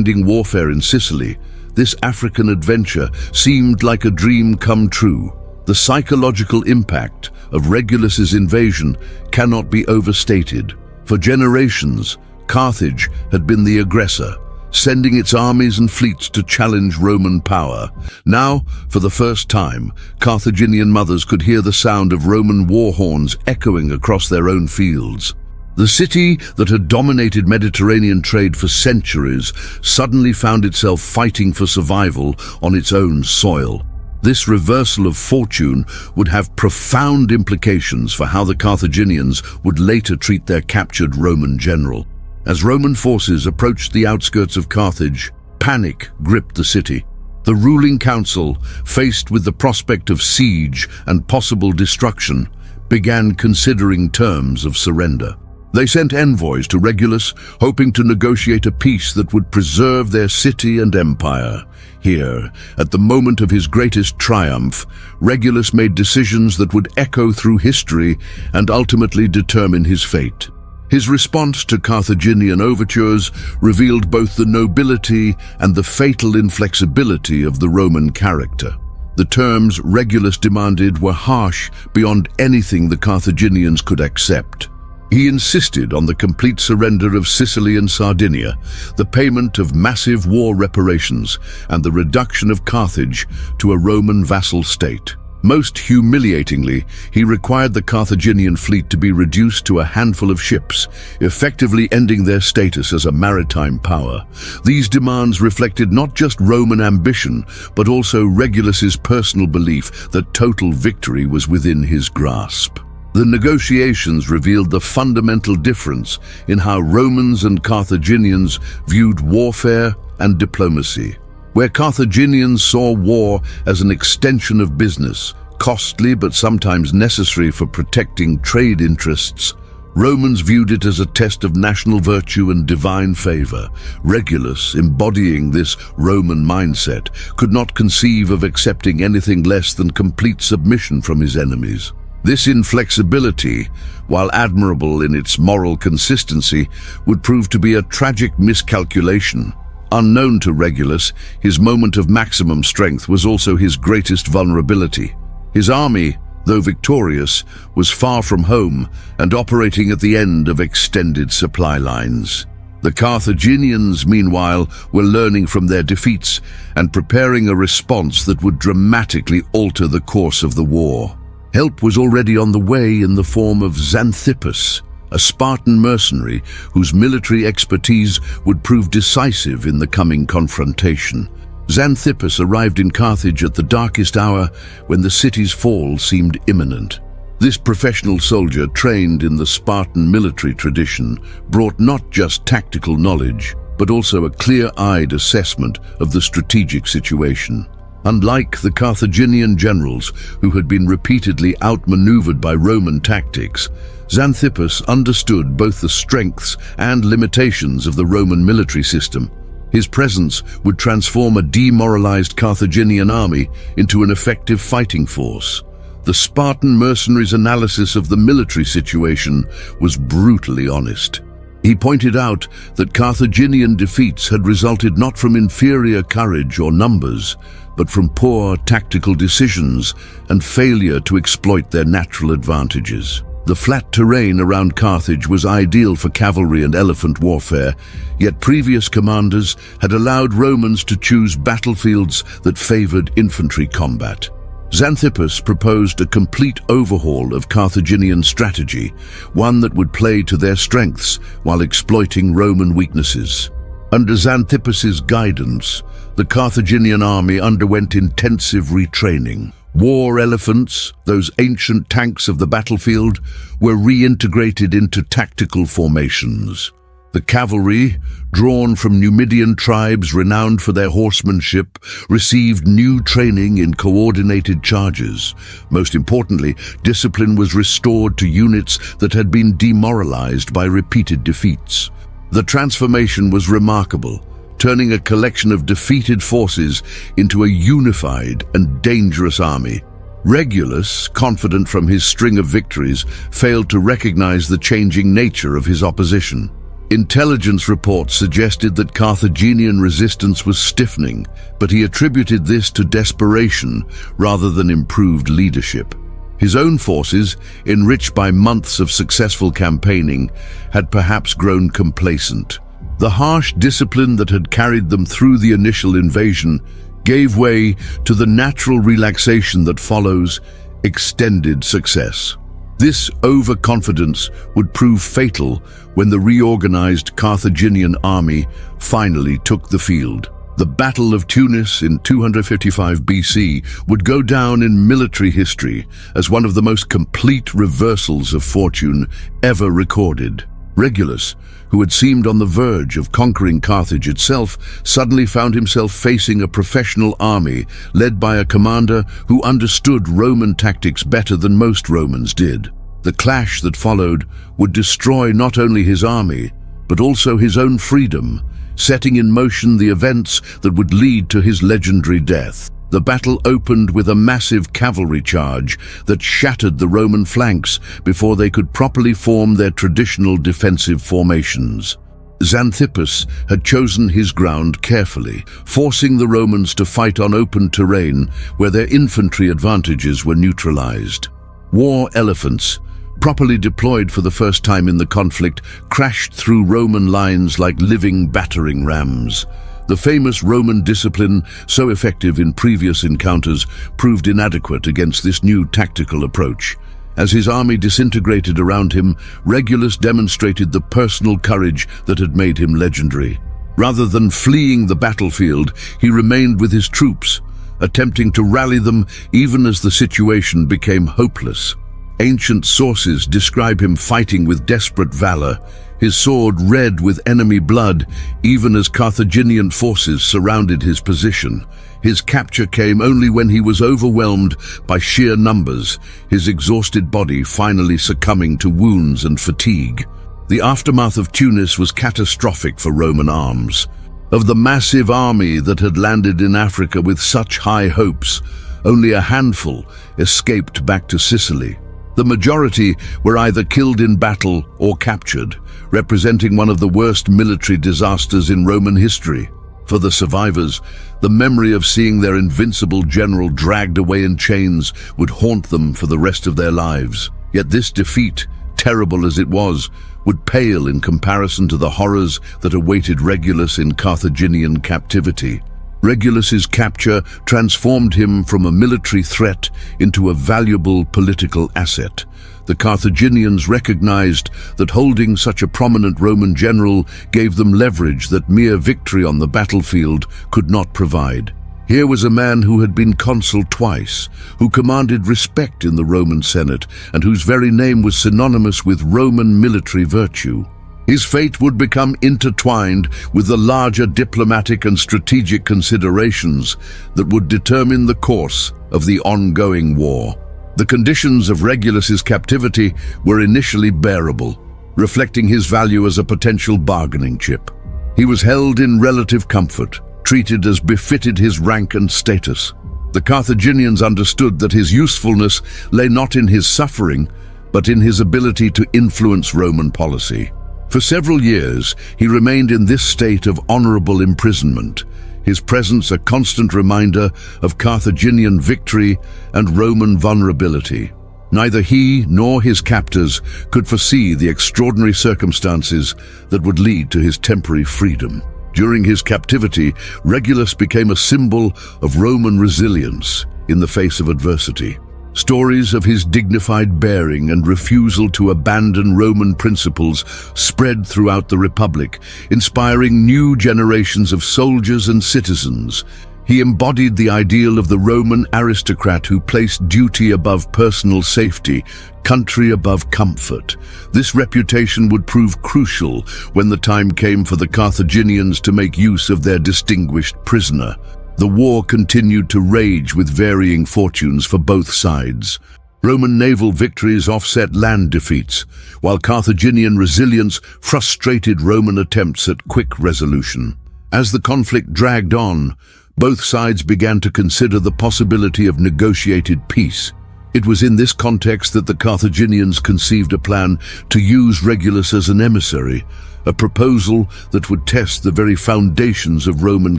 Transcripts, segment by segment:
Ending warfare in Sicily, this African adventure seemed like a dream come true. The psychological impact of Regulus's invasion cannot be overstated. For generations, Carthage had been the aggressor, sending its armies and fleets to challenge Roman power. Now, for the first time, Carthaginian mothers could hear the sound of Roman war horns echoing across their own fields. The city that had dominated Mediterranean trade for centuries suddenly found itself fighting for survival on its own soil. This reversal of fortune would have profound implications for how the Carthaginians would later treat their captured Roman general. As Roman forces approached the outskirts of Carthage, panic gripped the city. The ruling council, faced with the prospect of siege and possible destruction, began considering terms of surrender. They sent envoys to Regulus, hoping to negotiate a peace that would preserve their city and empire. Here, at the moment of his greatest triumph, Regulus made decisions that would echo through history and ultimately determine his fate. His response to Carthaginian overtures revealed both the nobility and the fatal inflexibility of the Roman character. The terms Regulus demanded were harsh beyond anything the Carthaginians could accept. He insisted on the complete surrender of Sicily and Sardinia, the payment of massive war reparations, and the reduction of Carthage to a Roman vassal state. Most humiliatingly, he required the Carthaginian fleet to be reduced to a handful of ships, effectively ending their status as a maritime power. These demands reflected not just Roman ambition, but also Regulus's personal belief that total victory was within his grasp. The negotiations revealed the fundamental difference in how Romans and Carthaginians viewed warfare and diplomacy. Where Carthaginians saw war as an extension of business, costly but sometimes necessary for protecting trade interests, Romans viewed it as a test of national virtue and divine favor. Regulus, embodying this Roman mindset, could not conceive of accepting anything less than complete submission from his enemies. This inflexibility, while admirable in its moral consistency, would prove to be a tragic miscalculation. Unknown to Regulus, his moment of maximum strength was also his greatest vulnerability. His army, though victorious, was far from home and operating at the end of extended supply lines. The Carthaginians, meanwhile, were learning from their defeats and preparing a response that would dramatically alter the course of the war. Help was already on the way in the form of Xanthippus, a Spartan mercenary whose military expertise would prove decisive in the coming confrontation. Xanthippus arrived in Carthage at the darkest hour when the city's fall seemed imminent. This professional soldier, trained in the Spartan military tradition, brought not just tactical knowledge, but also a clear-eyed assessment of the strategic situation. Unlike the Carthaginian generals, who had been repeatedly outmaneuvered by Roman tactics, Xanthippus understood both the strengths and limitations of the Roman military system. His presence would transform a demoralized Carthaginian army into an effective fighting force. The Spartan mercenaries' analysis of the military situation was brutally honest. He pointed out that Carthaginian defeats had resulted not from inferior courage or numbers, but from poor tactical decisions and failure to exploit their natural advantages. The flat terrain around Carthage was ideal for cavalry and elephant warfare, yet previous commanders had allowed Romans to choose battlefields that favored infantry combat. Xanthippus proposed a complete overhaul of Carthaginian strategy, one that would play to their strengths while exploiting Roman weaknesses. Under Xanthippus's guidance, the Carthaginian army underwent intensive retraining. War elephants, those ancient tanks of the battlefield, were reintegrated into tactical formations. The cavalry, drawn from Numidian tribes renowned for their horsemanship, received new training in coordinated charges. Most importantly, discipline was restored to units that had been demoralized by repeated defeats. The transformation was remarkable, turning a collection of defeated forces into a unified and dangerous army. Regulus, confident from his string of victories, failed to recognize the changing nature of his opposition. Intelligence reports suggested that Carthaginian resistance was stiffening, but he attributed this to desperation rather than improved leadership. His own forces, enriched by months of successful campaigning, had perhaps grown complacent. The harsh discipline that had carried them through the initial invasion gave way to the natural relaxation that follows extended success. This overconfidence would prove fatal when the reorganized Carthaginian army finally took the field. The Battle of Tunis in 255 BC would go down in military history as one of the most complete reversals of fortune ever recorded. Regulus, who had seemed on the verge of conquering Carthage itself, suddenly found himself facing a professional army led by a commander who understood Roman tactics better than most Romans did. The clash that followed would destroy not only his army, but also his own freedom, setting in motion the events that would lead to his legendary death. The battle opened with a massive cavalry charge that shattered the Roman flanks before they could properly form their traditional defensive formations. Xanthippus had chosen his ground carefully, forcing the Romans to fight on open terrain where their infantry advantages were neutralized. War elephants, properly deployed for the first time in the conflict, crashed through Roman lines like living battering rams. The famous Roman discipline, so effective in previous encounters, proved inadequate against this new tactical approach. As his army disintegrated around him, Regulus demonstrated the personal courage that had made him legendary. Rather than fleeing the battlefield, he remained with his troops, attempting to rally them even as the situation became hopeless. Ancient sources describe him fighting with desperate valor, his sword red with enemy blood, even as Carthaginian forces surrounded his position. His capture came only when he was overwhelmed by sheer numbers, his exhausted body finally succumbing to wounds and fatigue. The aftermath of Tunis was catastrophic for Roman arms. Of the massive army that had landed in Africa with such high hopes, only a handful escaped back to Sicily. The majority were either killed in battle or captured, representing one of the worst military disasters in Roman history. For the survivors, the memory of seeing their invincible general dragged away in chains would haunt them for the rest of their lives. Yet this defeat, terrible as it was, would pale in comparison to the horrors that awaited Regulus in Carthaginian captivity. Regulus's capture transformed him from a military threat into a valuable political asset. The Carthaginians recognized that holding such a prominent Roman general gave them leverage that mere victory on the battlefield could not provide. Here was a man who had been consul twice, who commanded respect in the Roman Senate, and whose very name was synonymous with Roman military virtue. His fate would become intertwined with the larger diplomatic and strategic considerations that would determine the course of the ongoing war. The conditions of Regulus's captivity were initially bearable, reflecting his value as a potential bargaining chip. He was held in relative comfort, treated as befitted his rank and status. The Carthaginians understood that his usefulness lay not in his suffering, but in his ability to influence Roman policy. For several years, he remained in this state of honorable imprisonment, his presence a constant reminder of Carthaginian victory and Roman vulnerability. Neither he nor his captors could foresee the extraordinary circumstances that would lead to his temporary freedom. During his captivity, Regulus became a symbol of Roman resilience in the face of adversity. Stories of his dignified bearing and refusal to abandon Roman principles spread throughout the Republic, inspiring new generations of soldiers and citizens. He embodied the ideal of the Roman aristocrat who placed duty above personal safety, country above comfort. This reputation would prove crucial when the time came for the Carthaginians to make use of their distinguished prisoner. The war continued to rage with varying fortunes for both sides. Roman naval victories offset land defeats, while Carthaginian resilience frustrated Roman attempts at quick resolution. As the conflict dragged on, both sides began to consider the possibility of negotiated peace. It was in this context that the Carthaginians conceived a plan to use Regulus as an emissary, a proposal that would test the very foundations of Roman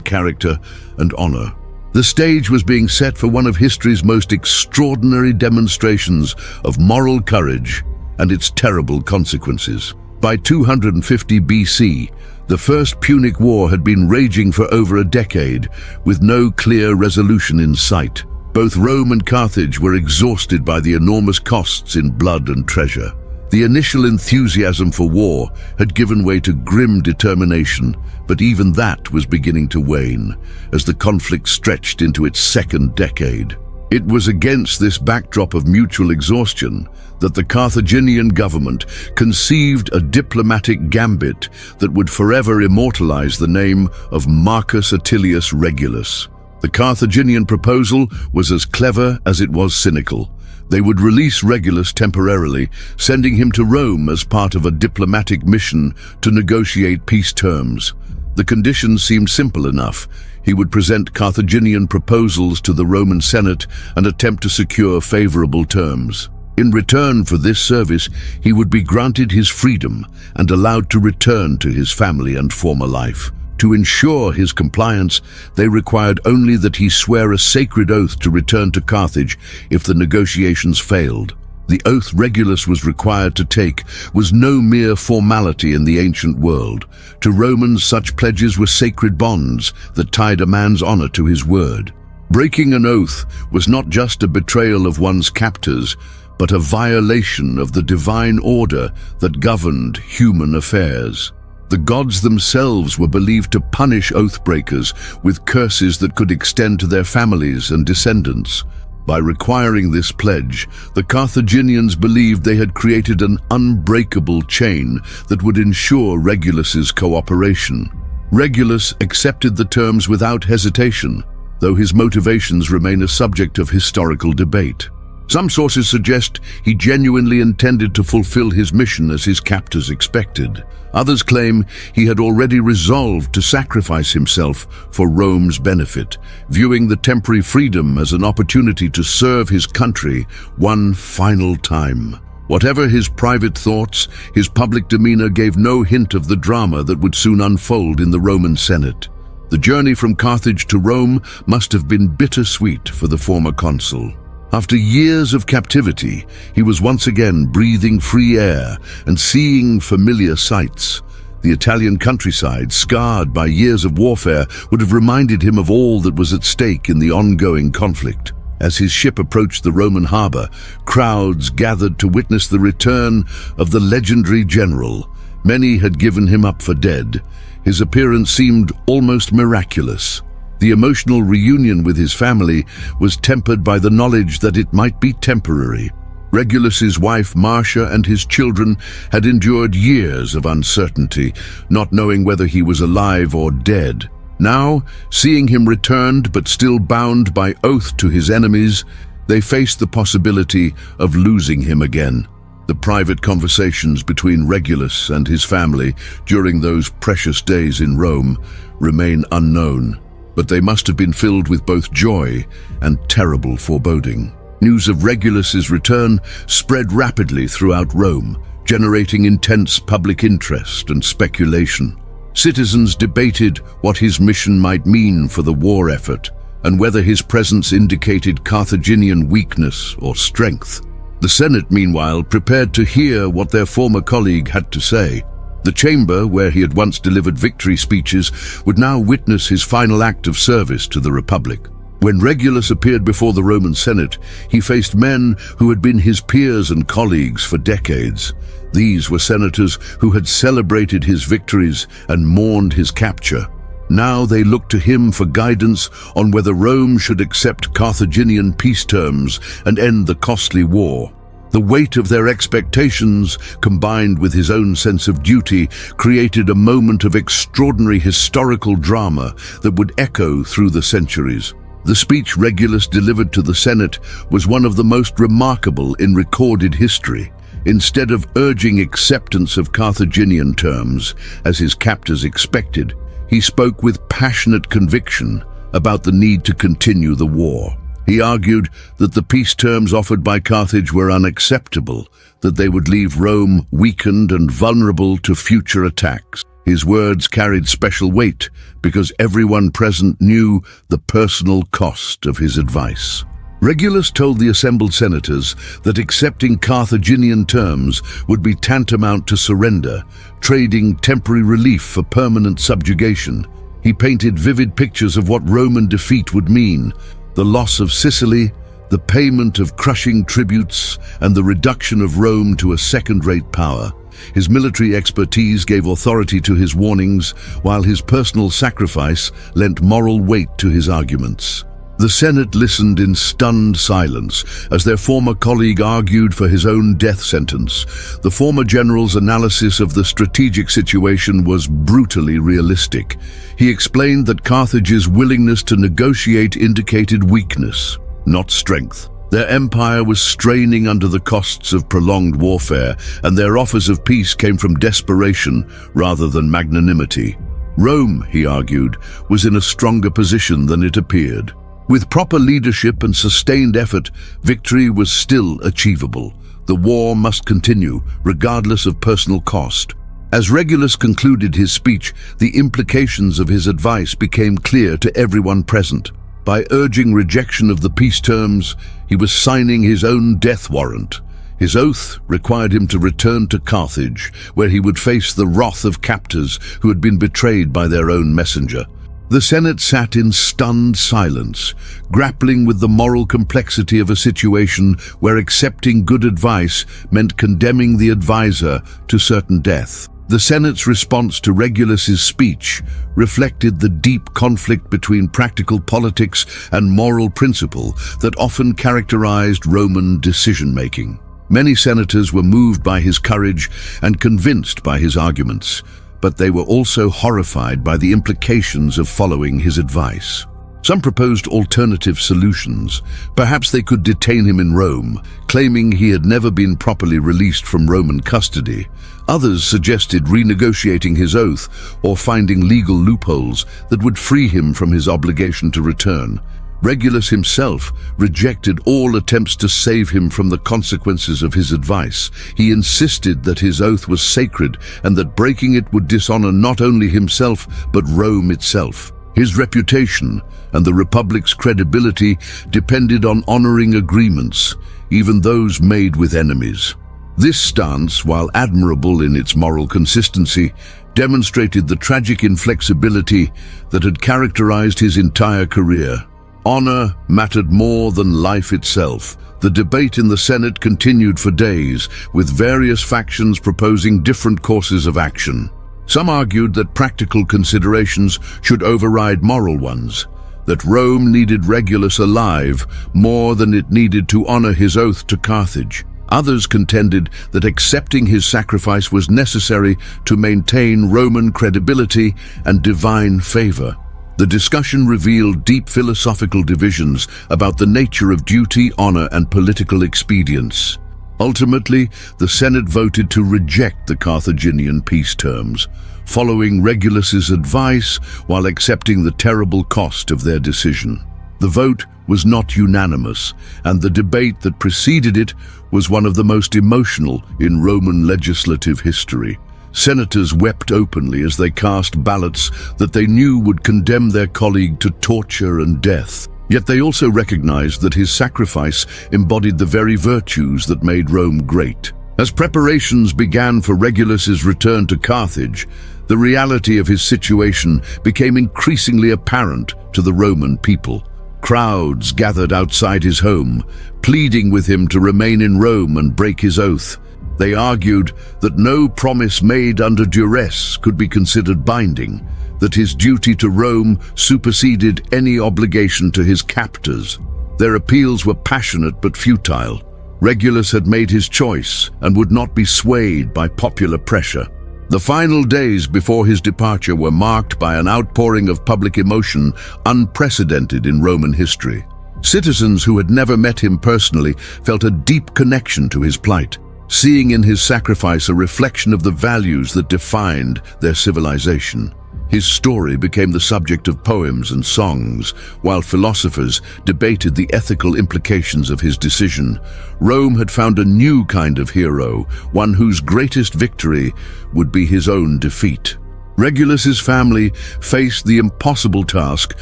character and honor. The stage was being set for one of history's most extraordinary demonstrations of moral courage and its terrible consequences. By 250 BC, the First Punic War had been raging for over a decade, with no clear resolution in sight. Both Rome and Carthage were exhausted by the enormous costs in blood and treasure. The initial enthusiasm for war had given way to grim determination, but even that was beginning to wane as the conflict stretched into its second decade. It was against this backdrop of mutual exhaustion that the Carthaginian government conceived a diplomatic gambit that would forever immortalize the name of Marcus Atilius Regulus. The Carthaginian proposal was as clever as it was cynical. They would release Regulus temporarily, sending him to Rome as part of a diplomatic mission to negotiate peace terms. The conditions seemed simple enough. He would present Carthaginian proposals to the Roman Senate and attempt to secure favorable terms. In return for this service, he would be granted his freedom and allowed to return to his family and former life. To ensure his compliance, they required only that he swear a sacred oath to return to Carthage if the negotiations failed. The oath Regulus was required to take was no mere formality in the ancient world. To Romans, such pledges were sacred bonds that tied a man's honor to his word. Breaking an oath was not just a betrayal of one's captors, but a violation of the divine order that governed human affairs. The gods themselves were believed to punish oath-breakers with curses that could extend to their families and descendants. By requiring this pledge, the Carthaginians believed they had created an unbreakable chain that would ensure Regulus's cooperation. Regulus accepted the terms without hesitation, though his motivations remain a subject of historical debate. Some sources suggest he genuinely intended to fulfill his mission as his captors expected. Others claim he had already resolved to sacrifice himself for Rome's benefit, viewing the temporary freedom as an opportunity to serve his country one final time. Whatever his private thoughts, his public demeanor gave no hint of the drama that would soon unfold in the Roman Senate. The journey from Carthage to Rome must have been bittersweet for the former consul. After years of captivity, he was once again breathing free air and seeing familiar sights. The Italian countryside, scarred by years of warfare, would have reminded him of all that was at stake in the ongoing conflict. As his ship approached the Roman harbor, crowds gathered to witness the return of the legendary general. Many had given him up for dead. His appearance seemed almost miraculous. The emotional reunion with his family was tempered by the knowledge that it might be temporary. Regulus's wife Marcia and his children had endured years of uncertainty, not knowing whether he was alive or dead. Now, seeing him returned but still bound by oath to his enemies, they faced the possibility of losing him again. The private conversations between Regulus and his family during those precious days in Rome remain unknown, but they must have been filled with both joy and terrible foreboding. News of Regulus's return spread rapidly throughout Rome, generating intense public interest and speculation. Citizens debated what his mission might mean for the war effort, and whether his presence indicated Carthaginian weakness or strength. The Senate, meanwhile, prepared to hear what their former colleague had to say. The chamber, where he had once delivered victory speeches, would now witness his final act of service to the Republic. When Regulus appeared before the Roman Senate, he faced men who had been his peers and colleagues for decades. These were senators who had celebrated his victories and mourned his capture. Now they looked to him for guidance on whether Rome should accept Carthaginian peace terms and end the costly war. The weight of their expectations, combined with his own sense of duty, created a moment of extraordinary historical drama that would echo through the centuries. The speech Regulus delivered to the Senate was one of the most remarkable in recorded history. Instead of urging acceptance of Carthaginian terms, as his captors expected, he spoke with passionate conviction about the need to continue the war. He argued that the peace terms offered by Carthage were unacceptable, that they would leave Rome weakened and vulnerable to future attacks. His words carried special weight because everyone present knew the personal cost of his advice. Regulus told the assembled senators that accepting Carthaginian terms would be tantamount to surrender, trading temporary relief for permanent subjugation. He painted vivid pictures of what Roman defeat would mean: the loss of Sicily, the payment of crushing tributes, and the reduction of Rome to a second-rate power. His military expertise gave authority to his warnings, while his personal sacrifice lent moral weight to his arguments. The Senate listened in stunned silence as their former colleague argued for his own death sentence. The former general's analysis of the strategic situation was brutally realistic. He explained that Carthage's willingness to negotiate indicated weakness, not strength. Their empire was straining under the costs of prolonged warfare, and their offers of peace came from desperation rather than magnanimity. Rome, he argued, was in a stronger position than it appeared. With proper leadership and sustained effort, victory was still achievable. The war must continue, regardless of personal cost. As Regulus concluded his speech, the implications of his advice became clear to everyone present. By urging rejection of the peace terms, he was signing his own death warrant. His oath required him to return to Carthage, where he would face the wrath of captors who had been betrayed by their own messenger. The Senate sat in stunned silence, grappling with the moral complexity of a situation where accepting good advice meant condemning the advisor to certain death. The Senate's response to Regulus's speech reflected the deep conflict between practical politics and moral principle that often characterized Roman decision-making. Many senators were moved by his courage and convinced by his arguments, but they were also horrified by the implications of following his advice. Some proposed alternative solutions. Perhaps they could detain him in Rome, claiming he had never been properly released from Roman custody. Others suggested renegotiating his oath or finding legal loopholes that would free him from his obligation to return. Regulus himself rejected all attempts to save him from the consequences of his advice. He insisted that his oath was sacred and that breaking it would dishonor not only himself but Rome itself. His reputation and the Republic's credibility depended on honoring agreements, even those made with enemies. This stance, while admirable in its moral consistency, demonstrated the tragic inflexibility that had characterized his entire career. Honor mattered more than life itself. The debate in the Senate continued for days, with various factions proposing different courses of action. Some argued that practical considerations should override moral ones, that Rome needed Regulus alive more than it needed to honor his oath to Carthage. Others contended that accepting his sacrifice was necessary to maintain Roman credibility and divine favor. The discussion revealed deep philosophical divisions about the nature of duty, honor, and political expedience. Ultimately, the Senate voted to reject the Carthaginian peace terms, following Regulus's advice while accepting the terrible cost of their decision. The vote was not unanimous, and the debate that preceded it was one of the most emotional in Roman legislative history. Senators wept openly as they cast ballots that they knew would condemn their colleague to torture and death. Yet they also recognized that his sacrifice embodied the very virtues that made Rome great. As preparations began for Regulus's return to Carthage, the reality of his situation became increasingly apparent to the Roman people. Crowds gathered outside his home, pleading with him to remain in Rome and break his oath. They argued that no promise made under duress could be considered binding, that his duty to Rome superseded any obligation to his captors. Their appeals were passionate but futile. Regulus had made his choice and would not be swayed by popular pressure. The final days before his departure were marked by an outpouring of public emotion unprecedented in Roman history. Citizens who had never met him personally felt a deep connection to his plight, seeing in his sacrifice a reflection of the values that defined their civilization. His story became the subject of poems and songs, while philosophers debated the ethical implications of his decision. Rome had found a new kind of hero, one whose greatest victory would be his own defeat. Regulus's family faced the impossible task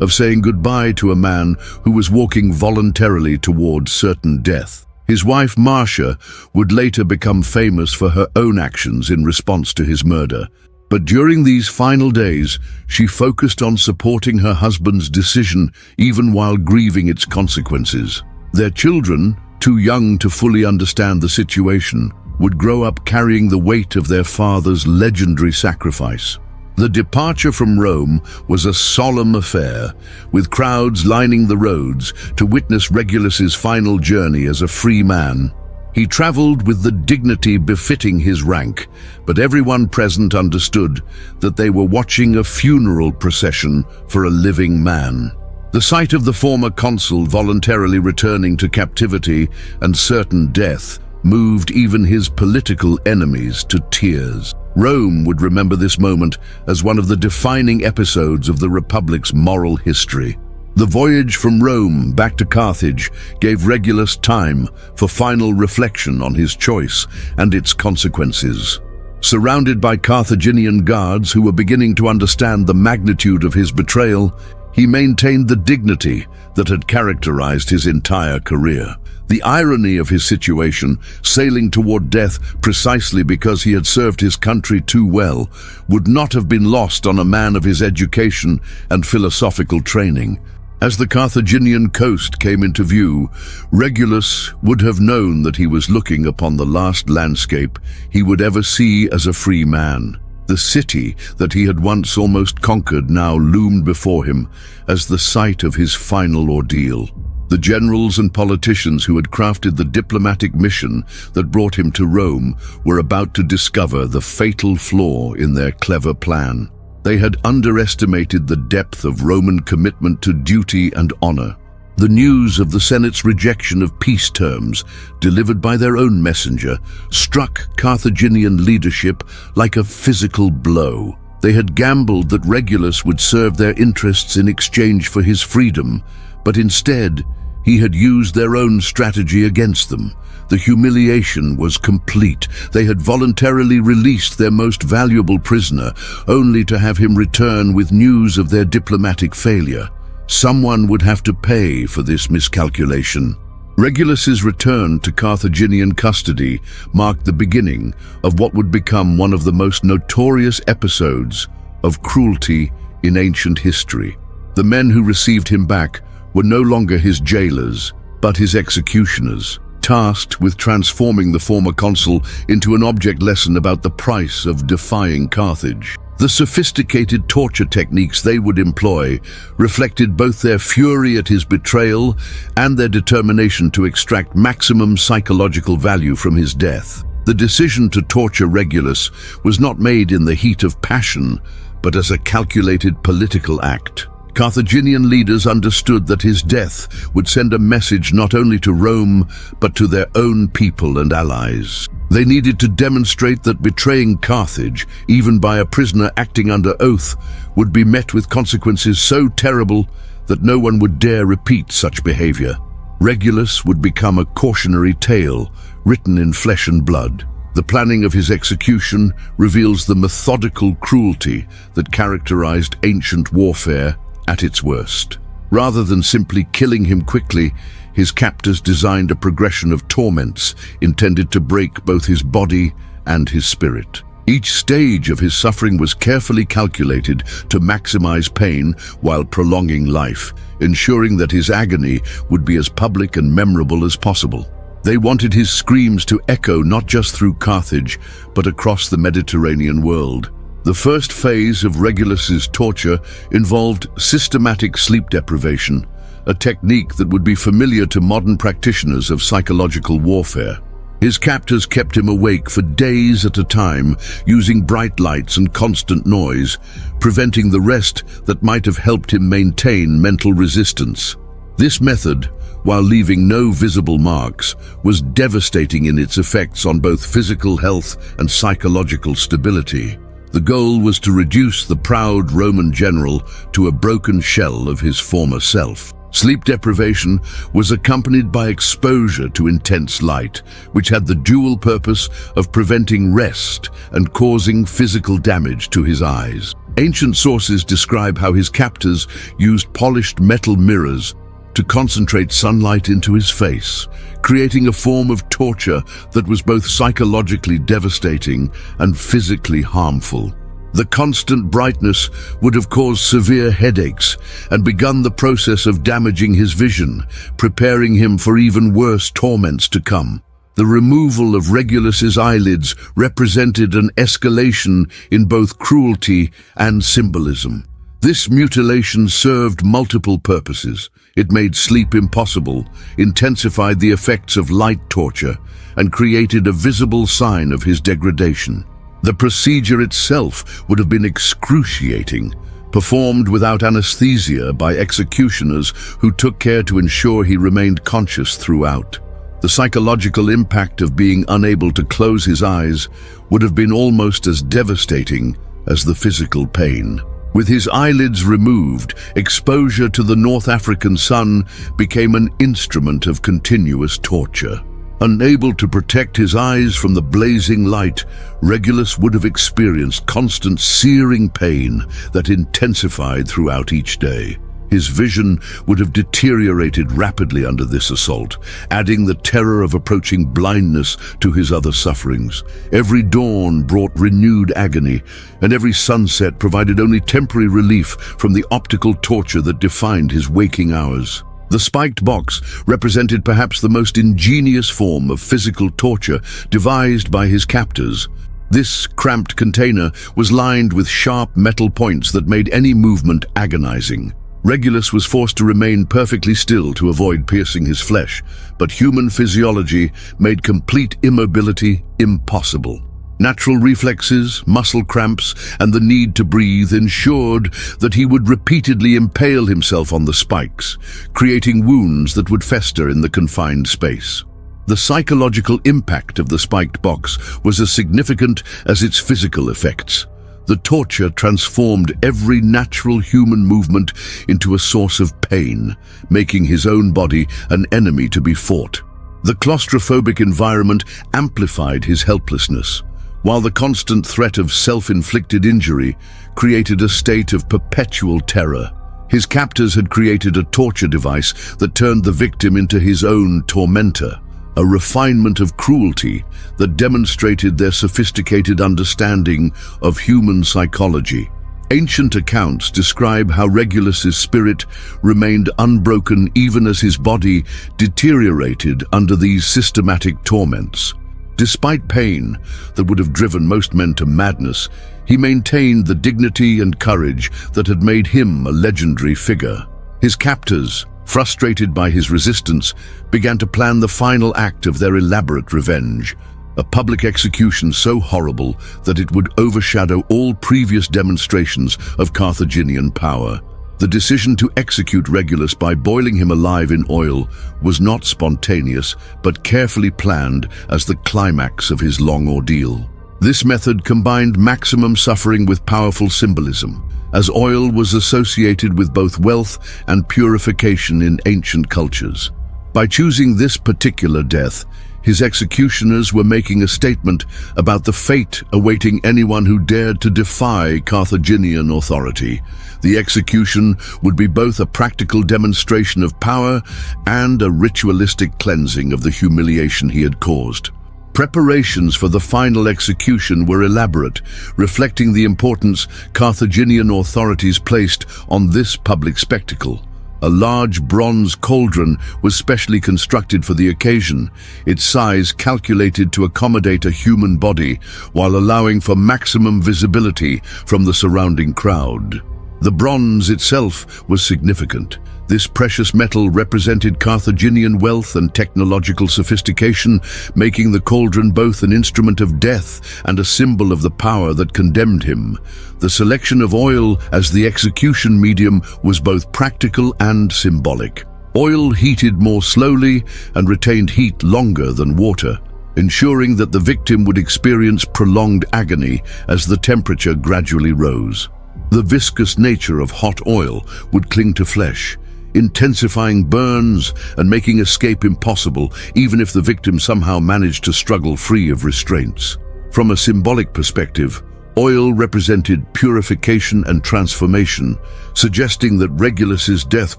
of saying goodbye to a man who was walking voluntarily towards certain death. His wife Marcia would later become famous for her own actions in response to his murder. But during these final days, she focused on supporting her husband's decision even while grieving its consequences. Their children, too young to fully understand the situation, would grow up carrying the weight of their father's legendary sacrifice. The departure from Rome was a solemn affair, with crowds lining the roads to witness Regulus's final journey as a free man. He traveled with the dignity befitting his rank, but everyone present understood that they were watching a funeral procession for a living man. The sight of the former consul voluntarily returning to captivity and certain death moved even his political enemies to tears. Rome would remember this moment as one of the defining episodes of the Republic's moral history. The voyage from Rome back to Carthage gave Regulus time for final reflection on his choice and its consequences. Surrounded by Carthaginian guards who were beginning to understand the magnitude of his betrayal, he maintained the dignity that had characterized his entire career. The irony of his situation, sailing toward death precisely because he had served his country too well, would not have been lost on a man of his education and philosophical training. As the Carthaginian coast came into view, Regulus would have known that he was looking upon the last landscape he would ever see as a free man. The city that he had once almost conquered now loomed before him as the site of his final ordeal. The generals and politicians who had crafted the diplomatic mission that brought him to Rome were about to discover the fatal flaw in their clever plan. They had underestimated the depth of Roman commitment to duty and honor. The news of the Senate's rejection of peace terms, delivered by their own messenger, struck Carthaginian leadership like a physical blow. They had gambled that Regulus would serve their interests in exchange for his freedom, but instead, he had used their own strategy against them. The humiliation was complete. They had voluntarily released their most valuable prisoner, only to have him return with news of their diplomatic failure. Someone would have to pay for this miscalculation. Regulus's return to Carthaginian custody marked the beginning of what would become one of the most notorious episodes of cruelty in ancient history. The men who received him back were no longer his jailers, but his executioners, tasked with transforming the former consul into an object lesson about the price of defying Carthage. The sophisticated torture techniques they would employ reflected both their fury at his betrayal and their determination to extract maximum psychological value from his death. The decision to torture Regulus was not made in the heat of passion, but as a calculated political act. Carthaginian leaders understood that his death would send a message not only to Rome, but to their own people and allies. They needed to demonstrate that betraying Carthage, even by a prisoner acting under oath, would be met with consequences so terrible that no one would dare repeat such behavior. Regulus would become a cautionary tale, written in flesh and blood. The planning of his execution reveals the methodical cruelty that characterized ancient warfare at its worst. Rather than simply killing him quickly, his captors designed a progression of torments intended to break both his body and his spirit. Each stage of his suffering was carefully calculated to maximize pain while prolonging life, ensuring that his agony would be as public and memorable as possible. They wanted his screams to echo not just through Carthage, but across the Mediterranean world. The first phase of Regulus's torture involved systematic sleep deprivation, a technique that would be familiar to modern practitioners of psychological warfare. His captors kept him awake for days at a time, using bright lights and constant noise, preventing the rest that might have helped him maintain mental resistance. This method, while leaving no visible marks, was devastating in its effects on both physical health and psychological stability. The goal was to reduce the proud Roman general to a broken shell of his former self. Sleep deprivation was accompanied by exposure to intense light, which had the dual purpose of preventing rest and causing physical damage to his eyes. Ancient sources describe how his captors used polished metal mirrors to concentrate sunlight into his face, creating a form of torture that was both psychologically devastating and physically harmful. The constant brightness would have caused severe headaches and begun the process of damaging his vision, preparing him for even worse torments to come. The removal of Regulus's eyelids represented an escalation in both cruelty and symbolism. This mutilation served multiple purposes. It made sleep impossible, intensified the effects of light torture, and created a visible sign of his degradation. The procedure itself would have been excruciating, performed without anesthesia by executioners who took care to ensure he remained conscious throughout. The psychological impact of being unable to close his eyes would have been almost as devastating as the physical pain. With his eyelids removed, exposure to the North African sun became an instrument of continuous torture. Unable to protect his eyes from the blazing light, Regulus would have experienced constant searing pain that intensified throughout each day. His vision would have deteriorated rapidly under this assault, adding the terror of approaching blindness to his other sufferings. Every dawn brought renewed agony, and every sunset provided only temporary relief from the optical torture that defined his waking hours. The spiked box represented perhaps the most ingenious form of physical torture devised by his captors. This cramped container was lined with sharp metal points that made any movement agonizing. Regulus was forced to remain perfectly still to avoid piercing his flesh, but human physiology made complete immobility impossible. Natural reflexes, muscle cramps, and the need to breathe ensured that he would repeatedly impale himself on the spikes, creating wounds that would fester in the confined space. The psychological impact of the spiked box was as significant as its physical effects. The torture transformed every natural human movement into a source of pain, making his own body an enemy to be fought. The claustrophobic environment amplified his helplessness, while the constant threat of self-inflicted injury created a state of perpetual terror. His captors had created a torture device that turned the victim into his own tormentor, a refinement of cruelty that demonstrated their sophisticated understanding of human psychology. Ancient accounts describe how Regulus's spirit remained unbroken even as his body deteriorated under these systematic torments. Despite pain that would have driven most men to madness, he maintained the dignity and courage that had made him a legendary figure. His captors, frustrated by his resistance, began to plan the final act of their elaborate revenge, a public execution so horrible that it would overshadow all previous demonstrations of Carthaginian power. The decision to execute Regulus by boiling him alive in oil was not spontaneous, but carefully planned as the climax of his long ordeal. This method combined maximum suffering with powerful symbolism, as oil was associated with both wealth and purification in ancient cultures. By choosing this particular death, his executioners were making a statement about the fate awaiting anyone who dared to defy Carthaginian authority. The execution would be both a practical demonstration of power and a ritualistic cleansing of the humiliation he had caused. Preparations for the final execution were elaborate, reflecting the importance Carthaginian authorities placed on this public spectacle. A large bronze cauldron was specially constructed for the occasion, its size calculated to accommodate a human body while allowing for maximum visibility from the surrounding crowd. The bronze itself was significant. This precious metal represented Carthaginian wealth and technological sophistication, making the cauldron both an instrument of death and a symbol of the power that condemned him. The selection of oil as the execution medium was both practical and symbolic. Oil heated more slowly and retained heat longer than water, ensuring that the victim would experience prolonged agony as the temperature gradually rose. The viscous nature of hot oil would cling to flesh, intensifying burns and making escape impossible, even if the victim somehow managed to struggle free of restraints. From a symbolic perspective, oil represented purification and transformation, suggesting that Regulus's death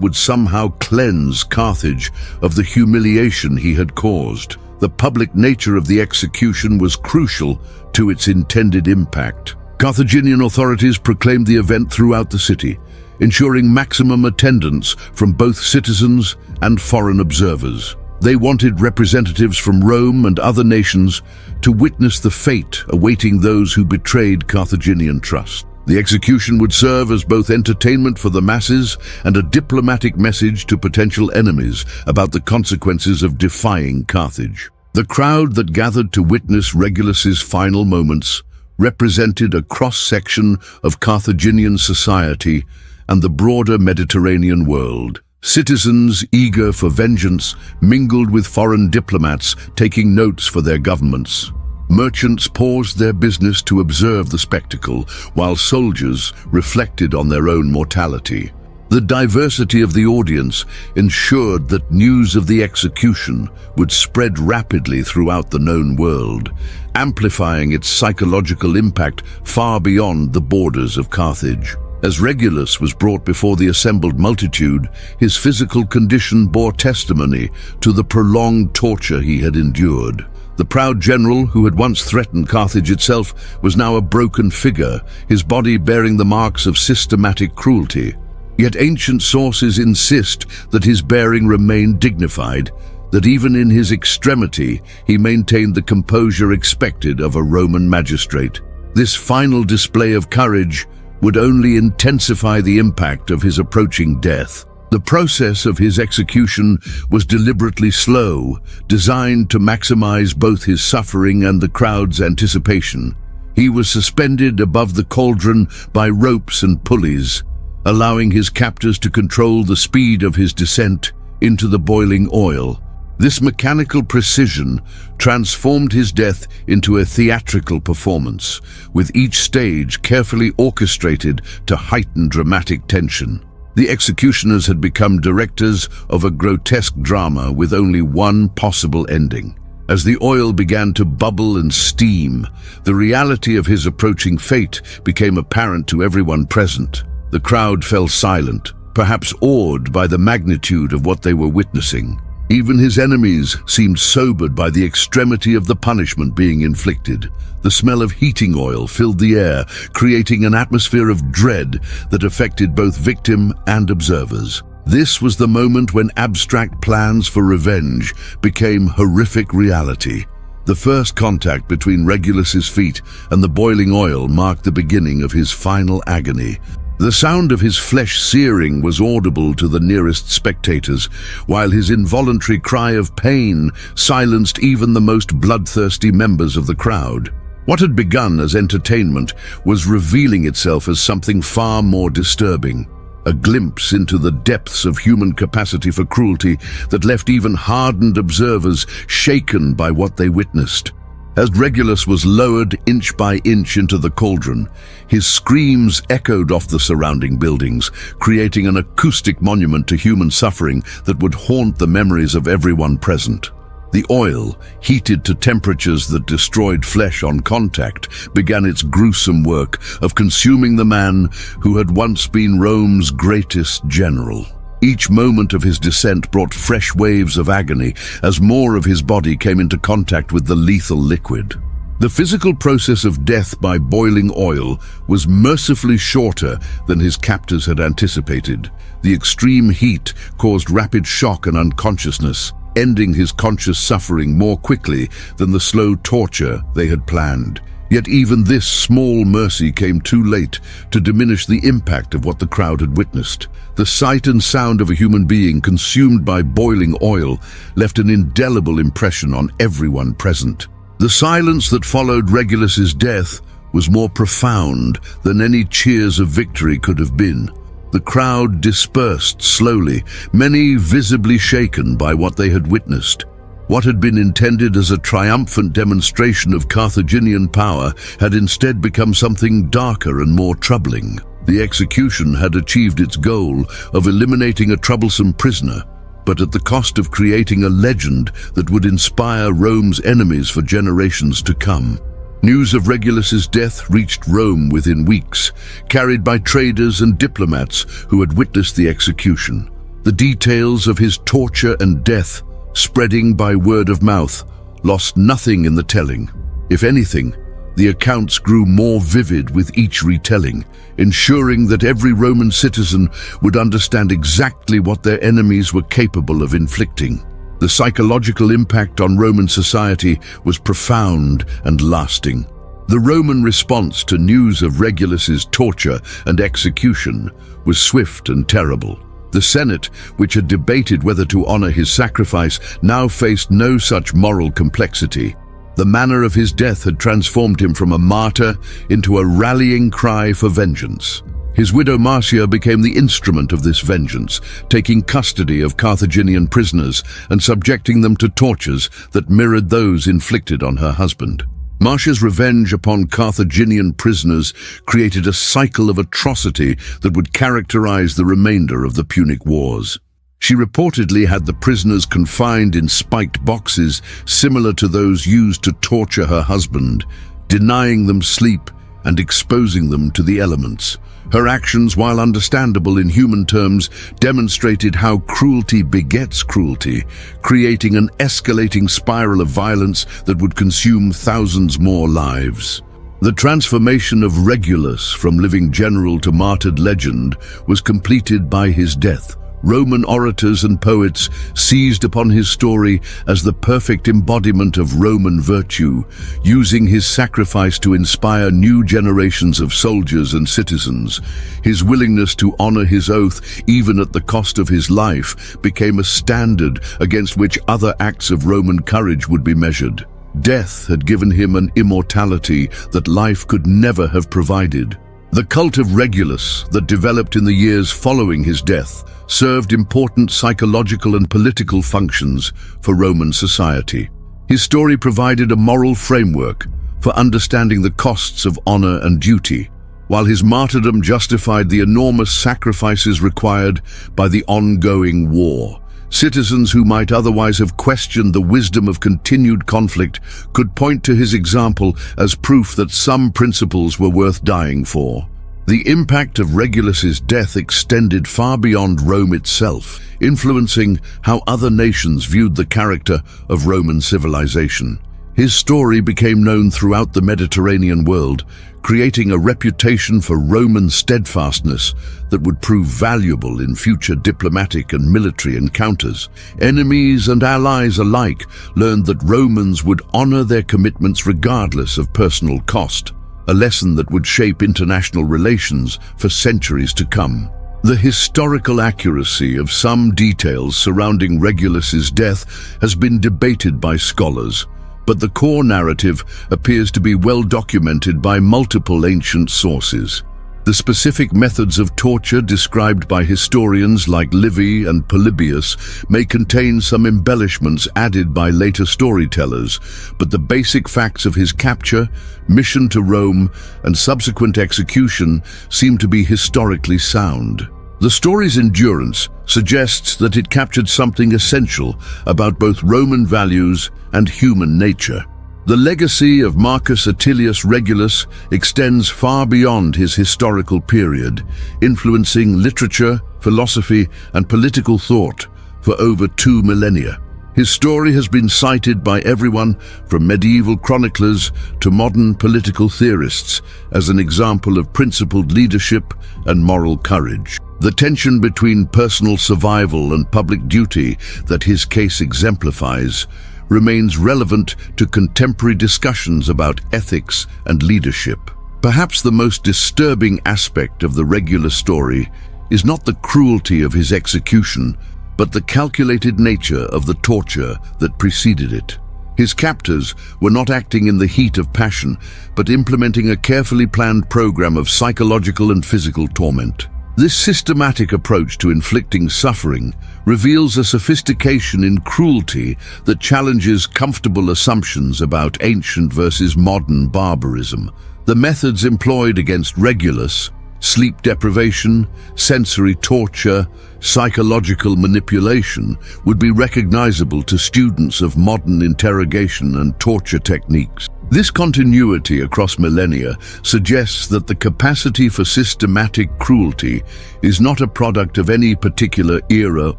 would somehow cleanse Carthage of the humiliation he had caused. The public nature of the execution was crucial to its intended impact. Carthaginian authorities proclaimed the event throughout the city, ensuring maximum attendance from both citizens and foreign observers. They wanted representatives from Rome and other nations to witness the fate awaiting those who betrayed Carthaginian trust. The execution would serve as both entertainment for the masses and a diplomatic message to potential enemies about the consequences of defying Carthage. The crowd that gathered to witness Regulus's final moments represented a cross-section of Carthaginian society and the broader Mediterranean world. Citizens eager for vengeance mingled with foreign diplomats taking notes for their governments. Merchants paused their business to observe the spectacle, while soldiers reflected on their own mortality. The diversity of the audience ensured that news of the execution would spread rapidly throughout the known world, amplifying its psychological impact far beyond the borders of Carthage. As Regulus was brought before the assembled multitude, his physical condition bore testimony to the prolonged torture he had endured. The proud general who had once threatened Carthage itself was now a broken figure, his body bearing the marks of systematic cruelty. Yet ancient sources insist that his bearing remained dignified, that even in his extremity he maintained the composure expected of a Roman magistrate. This final display of courage would only intensify the impact of his approaching death. The process of his execution was deliberately slow, designed to maximize both his suffering and the crowd's anticipation. He was suspended above the cauldron by ropes and pulleys, allowing his captors to control the speed of his descent into the boiling oil. This mechanical precision transformed his death into a theatrical performance, with each stage carefully orchestrated to heighten dramatic tension. The executioners had become directors of a grotesque drama with only one possible ending. As the oil began to bubble and steam, the reality of his approaching fate became apparent to everyone present. The crowd fell silent, perhaps awed by the magnitude of what they were witnessing. Even his enemies seemed sobered by the extremity of the punishment being inflicted. The smell of heating oil filled the air, creating an atmosphere of dread that affected both victim and observers. This was the moment when abstract plans for revenge became horrific reality. The first contact between Regulus's feet and the boiling oil marked the beginning of his final agony. The sound of his flesh searing was audible to the nearest spectators, while his involuntary cry of pain silenced even the most bloodthirsty members of the crowd. What had begun as entertainment was revealing itself as something far more disturbing, a glimpse into the depths of human capacity for cruelty that left even hardened observers shaken by what they witnessed. As Regulus was lowered inch by inch into the cauldron, his screams echoed off the surrounding buildings, creating an acoustic monument to human suffering that would haunt the memories of everyone present. The oil, heated to temperatures that destroyed flesh on contact, began its gruesome work of consuming the man who had once been Rome's greatest general. Each moment of his descent brought fresh waves of agony as more of his body came into contact with the lethal liquid. The physical process of death by boiling oil was mercifully shorter than his captors had anticipated. The extreme heat caused rapid shock and unconsciousness, ending his conscious suffering more quickly than the slow torture they had planned. Yet even this small mercy came too late to diminish the impact of what the crowd had witnessed. The sight and sound of a human being consumed by boiling oil left an indelible impression on everyone present. The silence that followed Regulus's death was more profound than any cheers of victory could have been. The crowd dispersed slowly, many visibly shaken by what they had witnessed. What had been intended as a triumphant demonstration of Carthaginian power had instead become something darker and more troubling. The execution had achieved its goal of eliminating a troublesome prisoner, but at the cost of creating a legend that would inspire Rome's enemies for generations to come. News of Regulus's death reached Rome within weeks, carried by traders and diplomats who had witnessed the execution. The details of his torture and death, spreading by word of mouth, lost nothing in the telling. If anything, the accounts grew more vivid with each retelling, ensuring that every Roman citizen would understand exactly what their enemies were capable of inflicting. The psychological impact on Roman society was profound and lasting. The Roman response to news of Regulus's torture and execution was swift and terrible. The Senate, which had debated whether to honor his sacrifice, now faced no such moral complexity. The manner of his death had transformed him from a martyr into a rallying cry for vengeance. His widow Marcia became the instrument of this vengeance, taking custody of Carthaginian prisoners and subjecting them to tortures that mirrored those inflicted on her husband. Marcia's revenge upon Carthaginian prisoners created a cycle of atrocity that would characterize the remainder of the Punic Wars. She reportedly had the prisoners confined in spiked boxes similar to those used to torture her husband, denying them sleep and exposing them to the elements. Her actions, while understandable in human terms, demonstrated how cruelty begets cruelty, creating an escalating spiral of violence that would consume thousands more lives. The transformation of Regulus from living general to martyred legend was completed by his death. Roman orators and poets seized upon his story as the perfect embodiment of Roman virtue, using his sacrifice to inspire new generations of soldiers and citizens. His willingness to honor his oath, even at the cost of his life, became a standard against which other acts of Roman courage would be measured. Death had given him an immortality that life could never have provided. The cult of Regulus that developed in the years following his death served important psychological and political functions for Roman society. His story provided a moral framework for understanding the costs of honor and duty, while his martyrdom justified the enormous sacrifices required by the ongoing war. Citizens who might otherwise have questioned the wisdom of continued conflict could point to his example as proof that some principles were worth dying for. The impact of Regulus's death extended far beyond Rome itself, influencing how other nations viewed the character of Roman civilization. His story became known throughout the Mediterranean world, creating a reputation for Roman steadfastness that would prove valuable in future diplomatic and military encounters. Enemies and allies alike learned that Romans would honor their commitments regardless of personal cost, a lesson that would shape international relations for centuries to come. The historical accuracy of some details surrounding Regulus's death has been debated by scholars, but the core narrative appears to be well documented by multiple ancient sources. The specific methods of torture described by historians like Livy and Polybius may contain some embellishments added by later storytellers, but the basic facts of his capture, mission to Rome, and subsequent execution seem to be historically sound. The story's endurance suggests that it captured something essential about both Roman values and human nature. The legacy of Marcus Atilius Regulus extends far beyond his historical period, influencing literature, philosophy, and political thought for over 2 millennia. His story has been cited by everyone from medieval chroniclers to modern political theorists as an example of principled leadership and moral courage. The tension between personal survival and public duty that his case exemplifies remains relevant to contemporary discussions about ethics and leadership. Perhaps the most disturbing aspect of the Regulus story is not the cruelty of his execution, but the calculated nature of the torture that preceded it. His captors were not acting in the heat of passion, but implementing a carefully planned program of psychological and physical torment. This systematic approach to inflicting suffering reveals a sophistication in cruelty that challenges comfortable assumptions about ancient versus modern barbarism. The methods employed against Regulus, sleep deprivation, sensory torture, psychological manipulation, would be recognizable to students of modern interrogation and torture techniques. This continuity across millennia suggests that the capacity for systematic cruelty is not a product of any particular era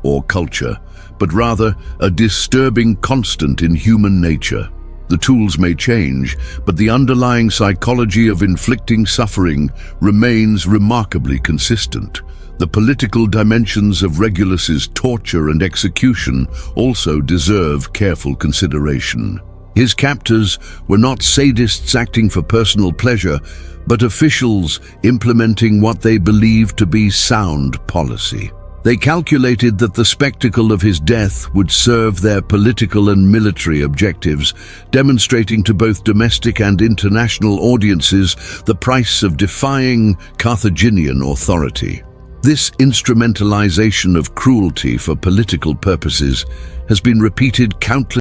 or culture, but rather a disturbing constant in human nature. The tools may change, but the underlying psychology of inflicting suffering remains remarkably consistent. The political dimensions of Regulus's torture and execution also deserve careful consideration. His captors were not sadists acting for personal pleasure, but officials implementing what they believed to be sound policy. They calculated that the spectacle of his death would serve their political and military objectives, demonstrating to both domestic and international audiences the price of defying Carthaginian authority. This instrumentalization of cruelty for political purposes has been repeated countless